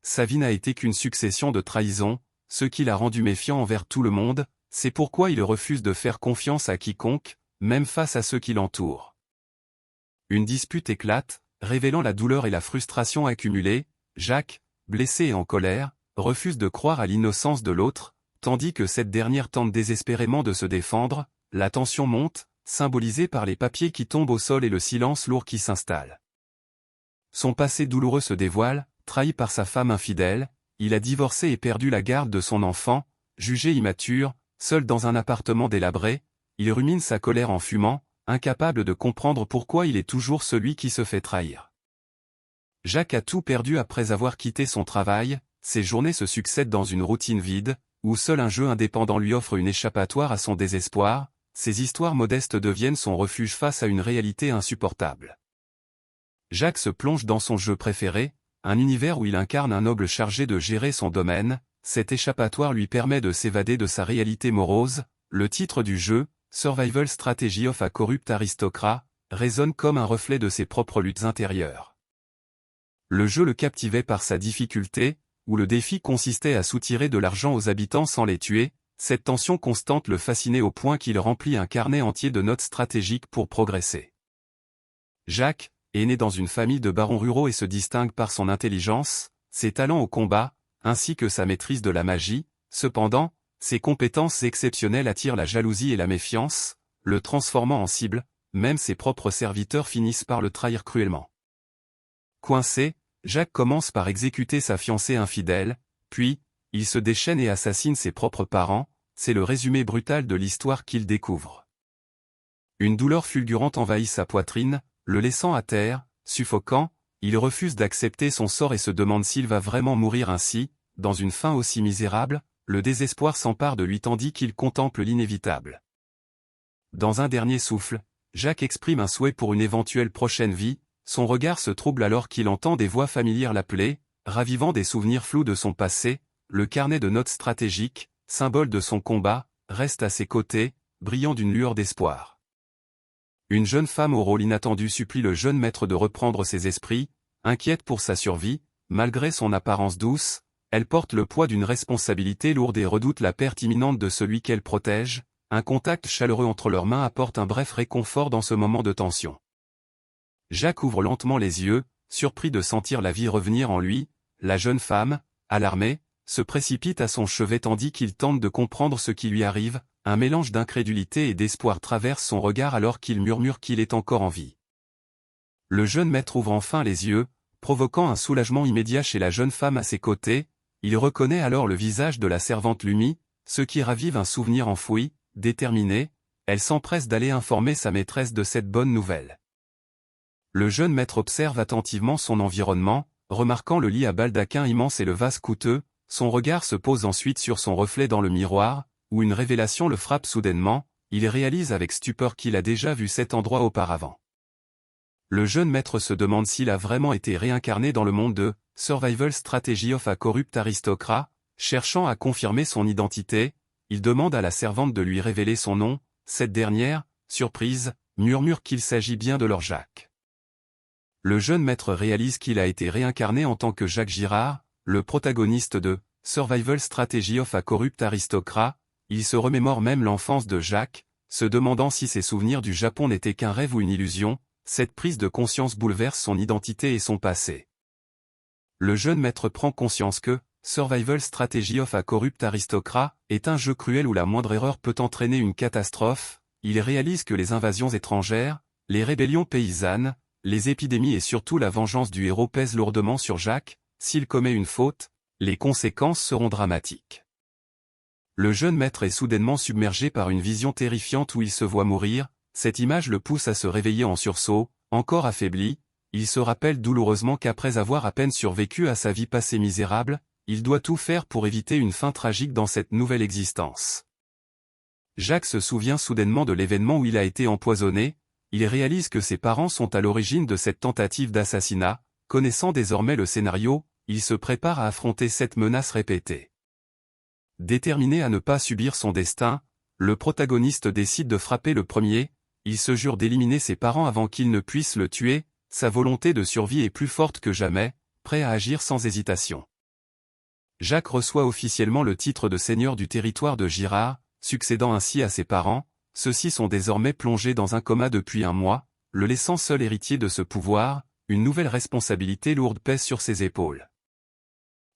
sa vie n'a été qu'une succession de trahisons, ce qui l'a rendu méfiant envers tout le monde, c'est pourquoi il refuse de faire confiance à quiconque, même face à ceux qui l'entourent. Une dispute éclate, révélant la douleur et la frustration accumulées. Jacques, blessé et en colère, refuse de croire à l'innocence de l'autre, tandis que cette dernière tente désespérément de se défendre. La tension monte, symbolisée par les papiers qui tombent au sol et le silence lourd qui s'installe. Son passé douloureux se dévoile, trahi par sa femme infidèle, il a divorcé et perdu la garde de son enfant, jugé immature, seul dans un appartement délabré, il rumine sa colère en fumant, incapable de comprendre pourquoi il est toujours celui qui se fait trahir. Jacques a tout perdu après avoir quitté son travail, ses journées se succèdent dans une routine vide, où seul un jeu indépendant lui offre une échappatoire à son désespoir. Ces histoires modestes deviennent son refuge face à une réalité insupportable. Jacques se plonge dans son jeu préféré, un univers où il incarne un noble chargé de gérer son domaine. Cet échappatoire lui permet de s'évader de sa réalité morose. Le titre du jeu, Survival Strategy of a Corrupt Aristocrat, résonne comme un reflet de ses propres luttes intérieures. Le jeu le captivait par sa difficulté, où le défi consistait à soutirer de l'argent aux habitants sans les tuer. Cette tension constante le fascinait au point qu'il remplit un carnet entier de notes stratégiques pour progresser. Jacques est né dans une famille de barons ruraux et se distingue par son intelligence, ses talents au combat, ainsi que sa maîtrise de la magie. Cependant, ses compétences exceptionnelles attirent la jalousie et la méfiance, le transformant en cible. Même ses propres serviteurs finissent par le trahir cruellement. Coincé, Jacques commence par exécuter sa fiancée infidèle, puis, il se déchaîne et assassine ses propres parents. C'est le résumé brutal de l'histoire qu'il découvre. Une douleur fulgurante envahit sa poitrine, le laissant à terre, suffocant. Il refuse d'accepter son sort et se demande s'il va vraiment mourir ainsi. Dans une fin aussi misérable, le désespoir s'empare de lui tandis qu'il contemple l'inévitable. Dans un dernier souffle, Jacques exprime un souhait pour une éventuelle prochaine vie. Son regard se trouble alors qu'il entend des voix familières l'appeler, ravivant des souvenirs flous de son passé. Le carnet de notes stratégiques, symbole de son combat, reste à ses côtés, brillant d'une lueur d'espoir. Une jeune femme au rôle inattendu supplie le jeune maître de reprendre ses esprits. Inquiète pour sa survie, malgré son apparence douce, elle porte le poids d'une responsabilité lourde et redoute la perte imminente de celui qu'elle protège. Un contact chaleureux entre leurs mains apporte un bref réconfort dans ce moment de tension. Jacques ouvre lentement les yeux, surpris de sentir la vie revenir en lui. La jeune femme, alarmée, se précipite à son chevet tandis qu'il tente de comprendre ce qui lui arrive. Un mélange d'incrédulité et d'espoir traverse son regard alors qu'il murmure qu'il est encore en vie. Le jeune maître ouvre enfin les yeux, provoquant un soulagement immédiat chez la jeune femme à ses côtés. Il reconnaît alors le visage de la servante Lumi, ce qui ravive un souvenir enfoui. Déterminée, elle s'empresse d'aller informer sa maîtresse de cette bonne nouvelle. Le jeune maître observe attentivement son environnement, remarquant le lit à baldaquin immense et le vase coûteux. Son regard se pose ensuite sur son reflet dans le miroir, où une révélation le frappe soudainement. Il réalise avec stupeur qu'il a déjà vu cet endroit auparavant. Le jeune maître se demande s'il a vraiment été réincarné dans le monde de Survival Strategy of a Corrupt Aristocrat. Cherchant à confirmer son identité, il demande à la servante de lui révéler son nom. Cette dernière, surprise, murmure qu'il s'agit bien de leur Jacques. Le jeune maître réalise qu'il a été réincarné en tant que Jacques Girard, le protagoniste de Survival Strategy of a Corrupt Aristocrat. Il se remémore même l'enfance de Jacques, se demandant si ses souvenirs du Japon n'étaient qu'un rêve ou une illusion. Cette prise de conscience bouleverse son identité et son passé. Le jeune maître prend conscience que Survival Strategy of a Corrupt Aristocrat est un jeu cruel où la moindre erreur peut entraîner une catastrophe. Il réalise que les invasions étrangères, les rébellions paysannes, les épidémies et surtout la vengeance du héros pèsent lourdement sur Jacques. S'il commet une faute, les conséquences seront dramatiques. Le jeune maître est soudainement submergé par une vision terrifiante où il se voit mourir. Cette image le pousse à se réveiller en sursaut. Encore affaibli, il se rappelle douloureusement qu'après avoir à peine survécu à sa vie passée misérable, il doit tout faire pour éviter une fin tragique dans cette nouvelle existence. Jacques se souvient soudainement de l'événement où il a été empoisonné. Il réalise que ses parents sont à l'origine de cette tentative d'assassinat. Connaissant désormais le scénario, il se prépare à affronter cette menace répétée. Déterminé à ne pas subir son destin, le protagoniste décide de frapper le premier. Il se jure d'éliminer ses parents avant qu'ils ne puissent le tuer. Sa volonté de survie est plus forte que jamais, prêt à agir sans hésitation. Jacques reçoit officiellement le titre de seigneur du territoire de Girard, succédant ainsi à ses parents. Ceux-ci sont désormais plongés dans un coma depuis un mois, le laissant seul héritier de ce pouvoir. Une nouvelle responsabilité lourde pèse sur ses épaules.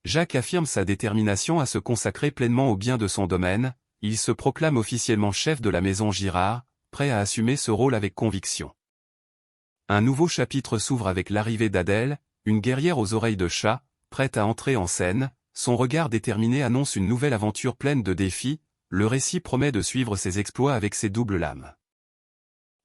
Jacques affirme sa détermination à se consacrer pleinement au bien de son domaine. Il se proclame officiellement chef de la maison Girard, prêt à assumer ce rôle avec conviction. Un nouveau chapitre s'ouvre avec l'arrivée d'Adèle, une guerrière aux oreilles de chat, prête à entrer en scène. Son regard déterminé annonce une nouvelle aventure pleine de défis. Le récit promet de suivre ses exploits avec ses doubles lames.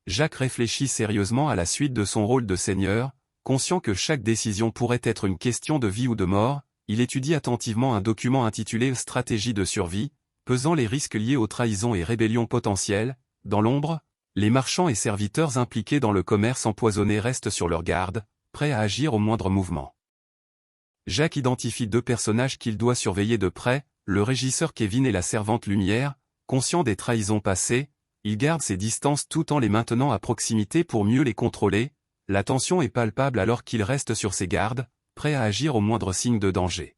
Jacques réfléchit sérieusement à la suite de son rôle de seigneur. Conscient que chaque décision pourrait être une question de vie ou de mort, il étudie attentivement un document intitulé « Stratégie de survie », pesant les risques liés aux trahisons et rébellions potentielles. Dans l'ombre, les marchands et serviteurs impliqués dans le commerce empoisonné restent sur leur garde, prêts à agir au moindre mouvement. Jacques identifie deux personnages qu'il doit surveiller de près, le régisseur Kevin et la servante Lumière. Conscient des trahisons passées, il garde ses distances tout en les maintenant à proximité pour mieux les contrôler. La tension est palpable alors qu'il reste sur ses gardes, prêt à agir au moindre signe de danger.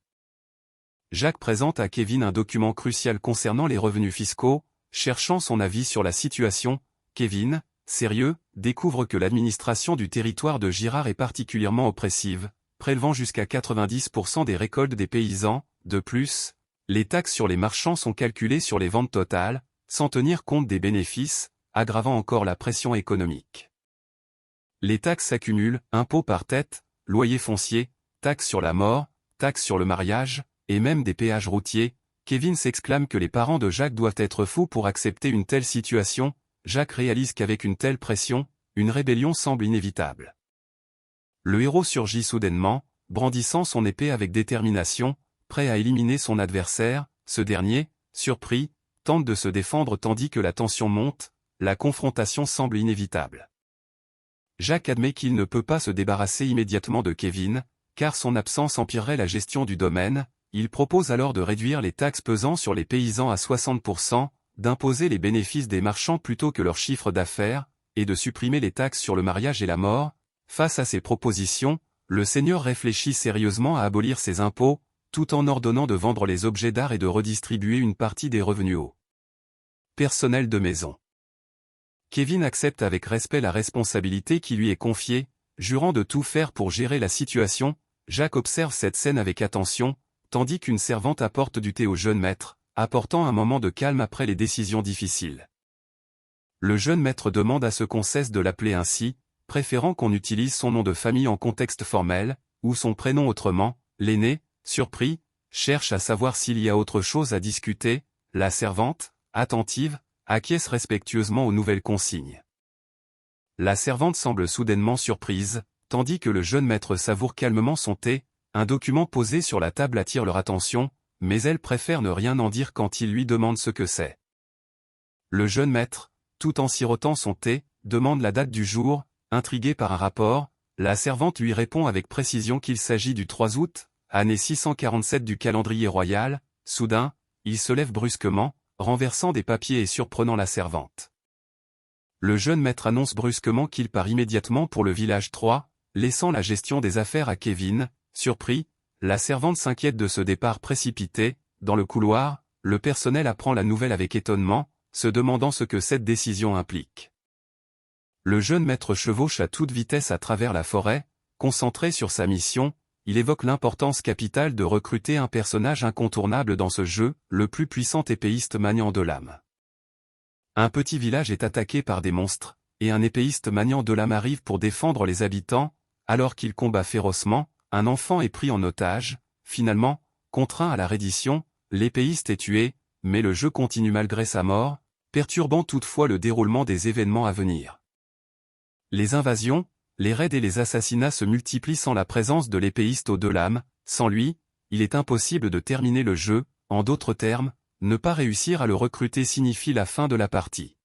Jacques présente à Kevin un document crucial concernant les revenus fiscaux. Cherchant son avis sur la situation, Kevin, sérieux, découvre que l'administration du territoire de Girard est particulièrement oppressive, prélevant jusqu'à 90% des récoltes des paysans. De plus, les taxes sur les marchands sont calculées sur les ventes totales, sans tenir compte des bénéfices, aggravant encore la pression économique. Les taxes s'accumulent, impôts par tête, loyers fonciers, taxes sur la mort, taxes sur le mariage, et même des péages routiers. Kevin s'exclame que les parents de Jacques doivent être fous pour accepter une telle situation. Jacques réalise qu'avec une telle pression, une rébellion semble inévitable. Le héros surgit soudainement, brandissant son épée avec détermination, prêt à éliminer son adversaire. Ce dernier, surpris, tente de se défendre tandis que la tension monte. La confrontation semble inévitable. Jacques admet qu'il ne peut pas se débarrasser immédiatement de Kevin, car son absence empirerait la gestion du domaine. Il propose alors de réduire les taxes pesant sur les paysans à 60%, d'imposer les bénéfices des marchands plutôt que leur chiffre d'affaires, et de supprimer les taxes sur le mariage et la mort. Face à ces propositions, le seigneur réfléchit sérieusement à abolir ces impôts, tout en ordonnant de vendre les objets d'art et de redistribuer une partie des revenus au personnel de maison. Kevin accepte avec respect la responsabilité qui lui est confiée, jurant de tout faire pour gérer la situation. Jacques observe cette scène avec attention, tandis qu'une servante apporte du thé au jeune maître, apportant un moment de calme après les décisions difficiles. Le jeune maître demande à ce qu'on cesse de l'appeler ainsi, préférant qu'on utilise son nom de famille en contexte formel, ou son prénom autrement. L'aîné, surpris, cherche à savoir s'il y a autre chose à discuter. La servante, attentive, acquiesce respectueusement aux nouvelles consignes. La servante semble soudainement surprise, tandis que le jeune maître savoure calmement son thé. Un document posé sur la table attire leur attention, mais elle préfère ne rien en dire quand il lui demande ce que c'est. Le jeune maître, tout en sirotant son thé, demande la date du jour. Intrigué par un rapport, la servante lui répond avec précision qu'il s'agit du 3 août, année 647 du calendrier royal. Soudain, il se lève brusquement, renversant des papiers et surprenant la servante. Le jeune maître annonce brusquement qu'il part immédiatement pour le village 3, laissant la gestion des affaires à Kevin. Surpris, la servante s'inquiète de ce départ précipité. Dans le couloir, le personnel apprend la nouvelle avec étonnement, se demandant ce que cette décision implique. Le jeune maître chevauche à toute vitesse à travers la forêt, concentré sur sa mission. Il évoque l'importance capitale de recruter un personnage incontournable dans ce jeu, le plus puissant épéiste maniant de lame. Un petit village est attaqué par des monstres, et un épéiste maniant de lame arrive pour défendre les habitants. Alors qu'il combat férocement, un enfant est pris en otage. Finalement, contraint à la reddition, l'épéiste est tué, mais le jeu continue malgré sa mort, perturbant toutefois le déroulement des événements à venir. Les invasions, les raids et les assassinats se multiplient sans la présence de l'épéiste aux deux lames. Sans lui, il est impossible de terminer le jeu. En d'autres termes, ne pas réussir à le recruter signifie la fin de la partie.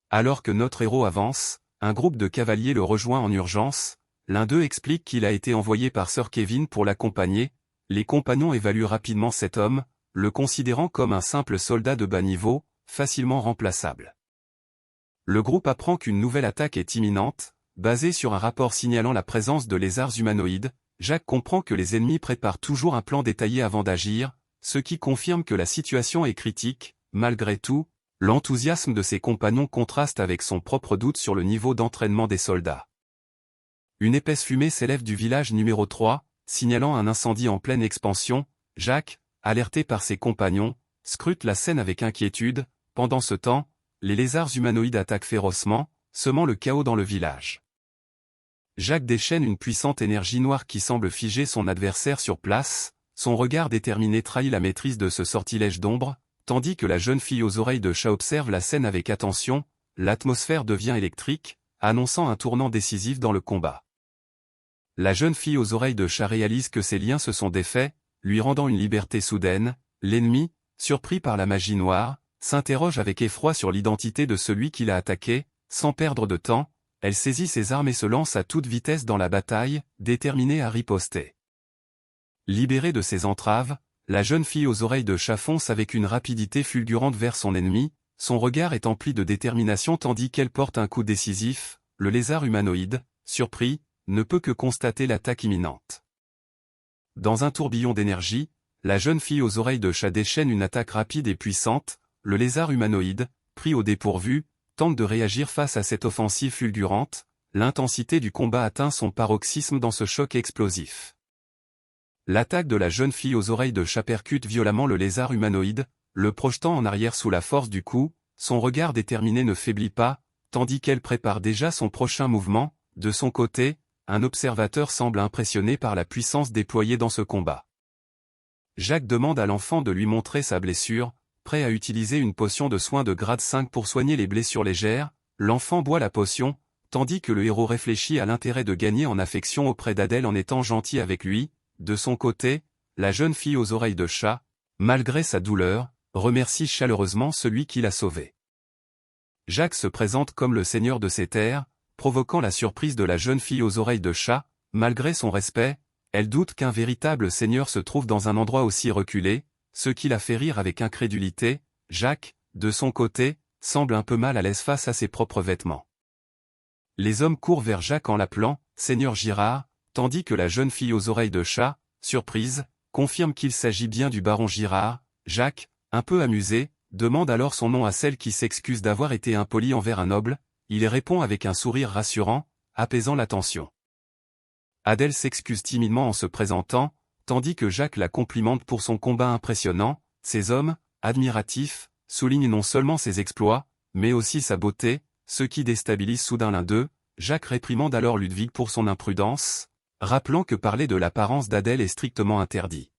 Alors que notre héros avance, un groupe de cavaliers le rejoint en urgence. L'un d'eux explique qu'il a été envoyé par Sir Kevin pour l'accompagner. Les compagnons évaluent rapidement cet homme, le considérant comme un simple soldat de bas niveau, facilement remplaçable. Le groupe apprend qu'une nouvelle attaque est imminente, basée sur un rapport signalant la présence de lézards humanoïdes. Jacques comprend que les ennemis préparent toujours un plan détaillé avant d'agir, ce qui confirme que la situation est critique. Malgré tout, l'enthousiasme de ses compagnons contraste avec son propre doute sur le niveau d'entraînement des soldats. Une épaisse fumée s'élève du village numéro 3, signalant un incendie en pleine expansion. Jacques, alerté par ses compagnons, scrute la scène avec inquiétude. Pendant ce temps, les lézards humanoïdes attaquent férocement, semant le chaos dans le village. Jacques déchaîne une puissante énergie noire qui semble figer son adversaire sur place, son regard déterminé trahit la maîtrise de ce sortilège d'ombre, tandis que la jeune fille aux oreilles de chat observe la scène avec attention. L'atmosphère devient électrique, annonçant un tournant décisif dans le combat. La jeune fille aux oreilles de chat réalise que ses liens se sont défaits, lui rendant une liberté soudaine. L'ennemi, surpris par la magie noire, s'interroge avec effroi sur l'identité de celui qui l'a attaqué. Sans perdre de temps, elle saisit ses armes et se lance à toute vitesse dans la bataille, déterminée à riposter. Libérée de ses entraves, la jeune fille aux oreilles de chat fonce avec une rapidité fulgurante vers son ennemi, son regard est empli de détermination tandis qu'elle porte un coup décisif. Le lézard humanoïde, surpris, ne peut que constater l'attaque imminente. Dans un tourbillon d'énergie, la jeune fille aux oreilles de chat déchaîne une attaque rapide et puissante. Le lézard humanoïde, pris au dépourvu, tente de réagir face à cette offensive fulgurante. L'intensité du combat atteint son paroxysme dans ce choc explosif. L'attaque de la jeune fille aux oreilles de chat percute violemment le lézard humanoïde, le projetant en arrière sous la force du coup. Son regard déterminé ne faiblit pas, tandis qu'elle prépare déjà son prochain mouvement. De son côté, un observateur semble impressionné par la puissance déployée dans ce combat. Jacques demande à l'enfant de lui montrer sa blessure, prêt à utiliser une potion de soins de grade 5 pour soigner les blessures légères. L'enfant boit la potion, tandis que le héros réfléchit à l'intérêt de gagner en affection auprès d'Adèle en étant gentil avec lui. De son côté, la jeune fille aux oreilles de chat, malgré sa douleur, remercie chaleureusement celui qui l'a sauvée. Jacques se présente comme le seigneur de ces terres, provoquant la surprise de la jeune fille aux oreilles de chat. Malgré son respect, elle doute qu'un véritable seigneur se trouve dans un endroit aussi reculé, ce qui la fait rire avec incrédulité. Jacques, de son côté, semble un peu mal à l'aise face à ses propres vêtements. Les hommes courent vers Jacques en l'appelant « Seigneur Girard », tandis que la jeune fille aux oreilles de chat, surprise, confirme qu'il s'agit bien du baron Girard. Jacques, un peu amusé, demande alors son nom à celle qui s'excuse d'avoir été impoli envers un noble. Il y répond avec un sourire rassurant, apaisant la tension. Adèle s'excuse timidement en se présentant, tandis que Jacques la complimente pour son combat impressionnant. Ces hommes, admiratifs, soulignent non seulement ses exploits, mais aussi sa beauté, ce qui déstabilise soudain l'un d'eux. Jacques réprimande alors Ludwig pour son imprudence, rappelant que parler de l'apparence d'Adèle est strictement interdit.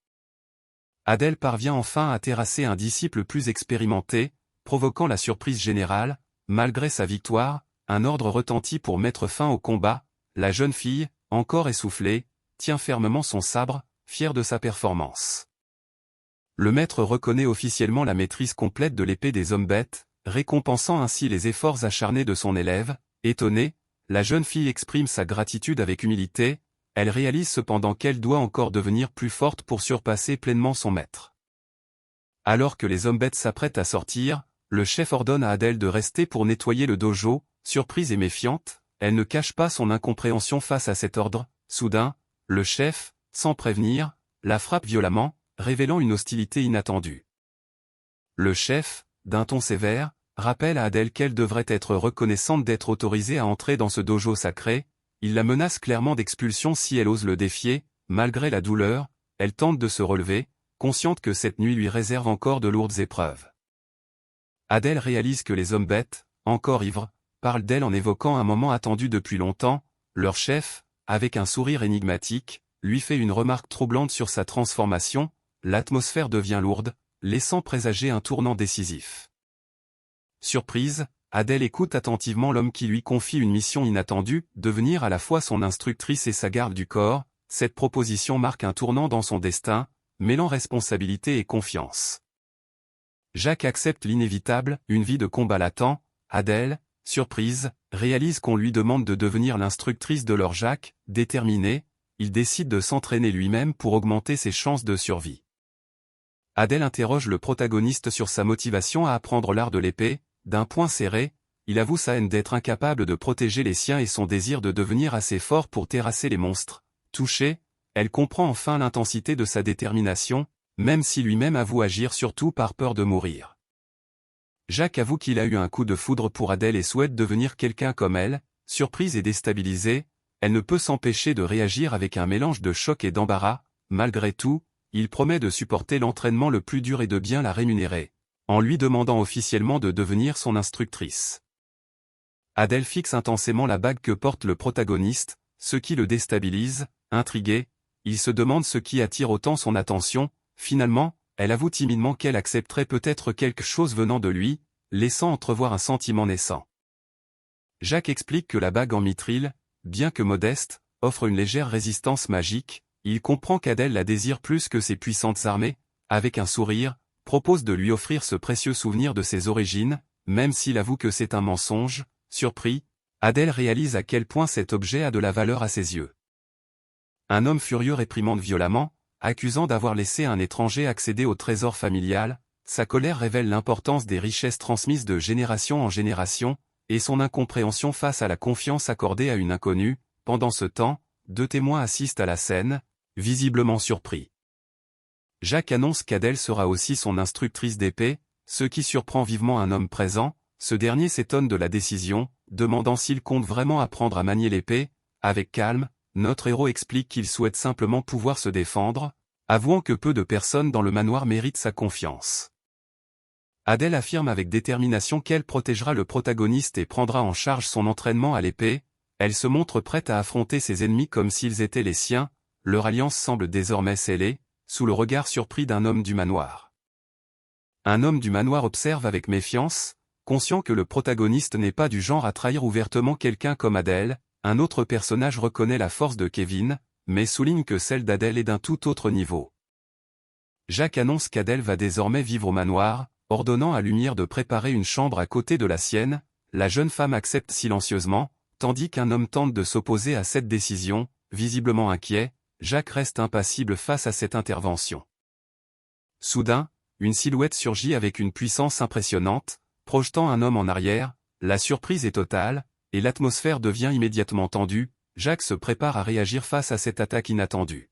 Adèle parvient enfin à terrasser un disciple plus expérimenté, provoquant la surprise générale. Malgré sa victoire, un ordre retentit pour mettre fin au combat. La jeune fille, encore essoufflée, tient fermement son sabre, fière de sa performance. Le maître reconnaît officiellement la maîtrise complète de l'épée des hommes-bêtes, récompensant ainsi les efforts acharnés de son élève. Étonnée, la jeune fille exprime sa gratitude avec humilité. Elle réalise cependant qu'elle doit encore devenir plus forte pour surpasser pleinement son maître. Alors que les hommes-bêtes s'apprêtent à sortir, le chef ordonne à Adèle de rester pour nettoyer le dojo. Surprise et méfiante, elle ne cache pas son incompréhension face à cet ordre. Soudain, le chef, sans prévenir, la frappe violemment, révélant une hostilité inattendue. Le chef, d'un ton sévère, rappelle à Adèle qu'elle devrait être reconnaissante d'être autorisée à entrer dans ce dojo sacré. Il la menace clairement d'expulsion si elle ose le défier. Malgré la douleur, elle tente de se relever, consciente que cette nuit lui réserve encore de lourdes épreuves. Adèle réalise que les hommes bêtes, encore ivres, parlent d'elle en évoquant un moment attendu depuis longtemps. Leur chef, avec un sourire énigmatique, lui fait une remarque troublante sur sa transformation. L'atmosphère devient lourde, laissant présager un tournant décisif. Surprise, Adèle écoute attentivement l'homme qui lui confie une mission inattendue, devenir à la fois son instructrice et sa garde du corps. Cette proposition marque un tournant dans son destin, mêlant responsabilité et confiance. Jacques accepte l'inévitable, une vie de combat l'attend. Adèle, surprise, réalise qu'on lui demande de devenir l'instructrice de leur Jacques. Déterminé, il décide de s'entraîner lui-même pour augmenter ses chances de survie. Adèle interroge le protagoniste sur sa motivation à apprendre l'art de l'épée. D'un poing serré, il avoue sa haine d'être incapable de protéger les siens et son désir de devenir assez fort pour terrasser les monstres. Touché, Elle comprend enfin l'intensité de sa détermination, même si lui-même avoue agir surtout par peur de mourir. Jacques avoue qu'il a eu un coup de foudre pour Adèle et souhaite devenir quelqu'un comme elle. Surprise et déstabilisée, elle ne peut s'empêcher de réagir avec un mélange de choc et d'embarras. Malgré tout, il promet de supporter l'entraînement le plus dur et de bien la rémunérer, en lui demandant officiellement de devenir son instructrice. Adèle fixe intensément la bague que porte le protagoniste, ce qui le déstabilise. Intrigué, il se demande ce qui attire autant son attention. Finalement, elle avoue timidement qu'elle accepterait peut-être quelque chose venant de lui, laissant entrevoir un sentiment naissant. Jacques explique que la bague en mithril, bien que modeste, offre une légère résistance magique. Il comprend qu'Adèle la désire plus que ses puissantes armées. Avec un sourire, propose de lui offrir ce précieux souvenir de ses origines, même s'il avoue que c'est un mensonge. Surpris, Adèle réalise à quel point cet objet a de la valeur à ses yeux. Un homme furieux réprimande violemment, accusant d'avoir laissé un étranger accéder au trésor familial. Sa colère révèle l'importance des richesses transmises de génération en génération, et son incompréhension face à la confiance accordée à une inconnue. Pendant ce temps, 2 témoins assistent à la scène, visiblement surpris. Jacques annonce qu'Adèle sera aussi son instructrice d'épée, ce qui surprend vivement un homme présent. Ce dernier s'étonne de la décision, demandant s'il compte vraiment apprendre à manier l'épée. Avec calme, notre héros explique qu'il souhaite simplement pouvoir se défendre, avouant que peu de personnes dans le manoir méritent sa confiance. Adèle affirme avec détermination qu'elle protégera le protagoniste et prendra en charge son entraînement à l'épée. Elle se montre prête à affronter ses ennemis comme s'ils étaient les siens. Leur alliance semble désormais scellée, sous le regard surpris d'un homme du manoir. Un homme du manoir observe avec méfiance, conscient que le protagoniste n'est pas du genre à trahir ouvertement quelqu'un comme Adèle. Un autre personnage reconnaît la force de Kevin, mais souligne que celle d'Adèle est d'un tout autre niveau. Jacques annonce qu'Adèle va désormais vivre au manoir, ordonnant à Lumière de préparer une chambre à côté de la sienne. La jeune femme accepte silencieusement, tandis qu'un homme tente de s'opposer à cette décision. Visiblement inquiet, Jacques reste impassible face à cette intervention. Soudain, une silhouette surgit avec une puissance impressionnante, projetant un homme en arrière. La surprise est totale, et l'atmosphère devient immédiatement tendue. Jacques se prépare à réagir face à cette attaque inattendue.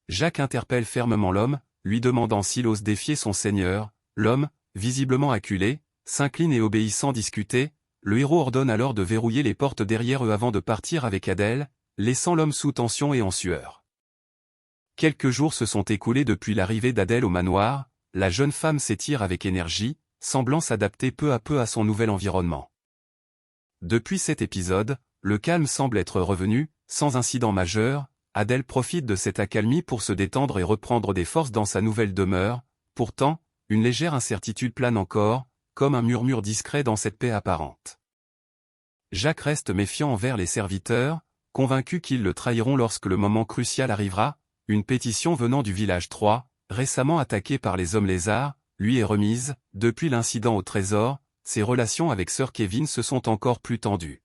Jacques interpelle fermement l'homme, lui demandant s'il ose défier son seigneur. L'homme, visiblement acculé, s'incline et obéit sans discuter. Le héros ordonne alors de verrouiller les portes derrière eux avant de partir avec Adèle, laissant l'homme sous tension et en sueur. Quelques jours se sont écoulés depuis l'arrivée d'Adèle au manoir. La jeune femme s'étire avec énergie, semblant s'adapter peu à peu à son nouvel environnement. Depuis cet épisode, le calme semble être revenu, sans incident majeur. Adèle profite de cette accalmie pour se détendre et reprendre des forces dans sa nouvelle demeure. Pourtant, une légère incertitude plane encore, comme un murmure discret dans cette paix apparente. Jacques reste méfiant envers les serviteurs, convaincu qu'ils le trahiront lorsque le moment crucial arrivera. Une pétition venant du village 3, récemment attaqué par les hommes lézards, lui est remise. Depuis l'incident au trésor, ses relations avec Sir Kevin se sont encore plus tendues.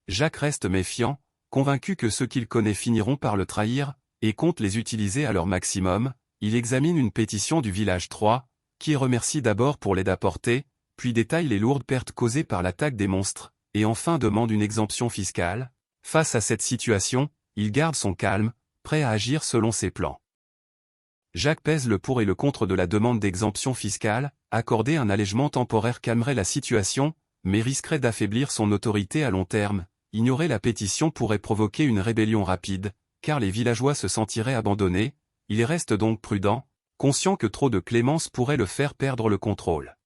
Jacques reste méfiant, convaincu que ceux qu'il connaît finiront par le trahir, et compte les utiliser à leur maximum. Il examine une pétition du village 3, qui remercie d'abord pour l'aide apportée, puis détaille les lourdes pertes causées par l'attaque des monstres, et enfin demande une exemption fiscale. Face à cette situation, il garde son calme, prêt à agir selon ses plans. Jacques pèse le pour et le contre de la demande d'exemption fiscale. Accorder un allègement temporaire calmerait la situation, mais risquerait d'affaiblir son autorité à long terme. Ignorer la pétition pourrait provoquer une rébellion rapide, car les villageois se sentiraient abandonnés. Il reste donc prudent, conscient que trop de clémence pourrait le faire perdre le contrôle.